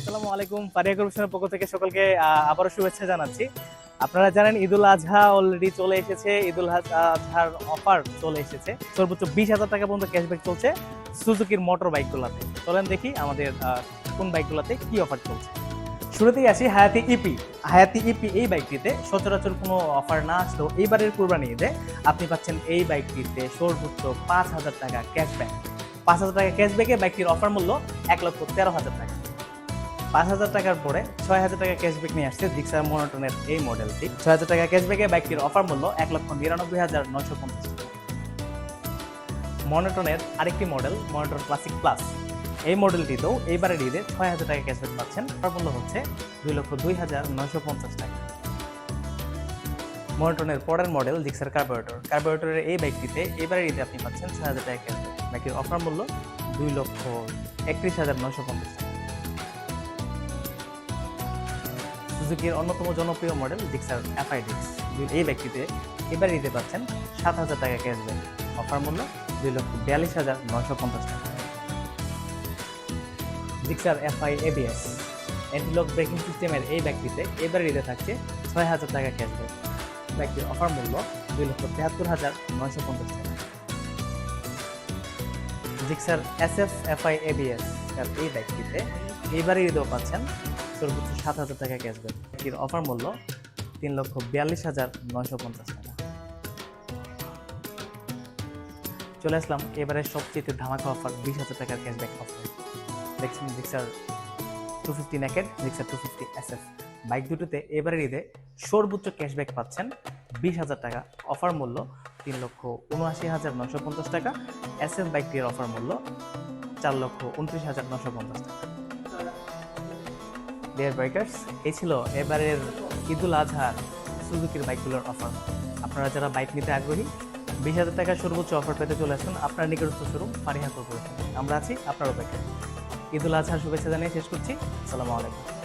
আসসালামু আলাইকুম। ফারিয়া কর্পোরেশনের পক্ষ থেকে সকলকে আবারও শুভেচ্ছা জানাচ্ছি। আপনারা জানেন ঈদুল আজহা অলরেডি চলে এসেছে। ঈদুল আজহার অফার চলে এসেছে। সর্বোচ্চ 20,000 টাকা পর্যন্ত ক্যাশব্যাক চলছে সুজুকির মোটর বাইকগুলোতে। চলেন দেখি আমাদের কোন বাইকগুলোতে কি অফার চলছে। শুরুতেই আসি হায়াতি ইপি। হায়াতি ইপি এই বাইকটিতে সচরাচর কোনো অফার না আসলেও এইবারের কুরবানি ঈদে আপনি পাচ্ছেন এই বাইকটিতে সর্বোচ্চ 5,000 টাকা ক্যাশব্যাক। 5,000 টাকা ক্যাশব্যাকে বাইকটির অফার মূল্য 1,13,000 টাকা। 5,000 টাকার পরে 6,000 টাকা ক্যাশব্যাক নিয়ে আসছে জিক্সার মনোটনের এই মডেলটি। 6,000 টাকা ক্যাশব্যাকে বাইকটির অফার মূল্য 1,99,950 টাকা। মনোটনের আরেকটি মডেল মনোটন ক্লাসিক প্লাস, এই মডেলটিতেও এইবারের ঈদে 6,000 টাকা ক্যাশব্যাক পাচ্ছেন। অফার মূল্য হচ্ছে 2,02,950 টাকা। মনোটনের পরের মডেল জিক্সার কার্বোরেটরের এই বাইকটিতে এইবারের ঈদে আপনি পাচ্ছেন 6,000 টাকা ক্যাশব্যাক। বাইকটির অফার মূল্য 2,31,950 টাকা। সুজুকির অন্যতম জনপ্রিয় মডেল জিক্সার FIDX, এই বাইকটিতে এবার দিতে পাচ্ছেন 7,000 টাকা ক্যাশব্যাক। অফার মূল্য 2,42,950 টাকা। Gixxer FI ABS anti-lock breaking সিস্টেমের এই বাইকটিতে এবার ঈদে থাকছে 6,000 টাকা ক্যাশব্যাক। বাইকটির অফার মূল্য 2,73,950 টাকা। জিক্সার SF FI ABS এই বাইকটিতে এইবারের ঈদেও পাচ্ছেন সর্বোচ্চ 7,000 টাকা ক্যাশব্যাক। এর অফার মূল্য 3,42,950 টাকা। চলে আসলাম এবারে সবচেয়ে ধামাকা অফার 20,000 টাকার ক্যাশব্যাক অফার। দেখছেন Gixxer 250 naked, Gixxer 250 SF bike দুটোতে এবারের ঈদে সর্বোচ্চ ক্যাশব্যাক পাচ্ছেন 20,000 টাকা। অফার মূল্য 3,79,950 টাকা। SF বাইকটির অফার মূল্য 4,29,950 টাকা। ডিয়ার বাইকার্স, এই ছিল এবারের ঈদুল আজহার সুজুকির বাইকগুলোর অফার। আপনারা যারা বাইক নিতে আগ্রহী 20,000 টাকা সর্বোচ্চ অফার পেতে চলে আসুন আপনার নিকটস্থ শোরুম ফারিয়া কর্পোরেশন। আমরা আছি আপনার অপেক্ষায়। ঈদুল আজহার শুভেচ্ছা জানিয়ে শেষ করছি। আসসালামু আলাইকুম।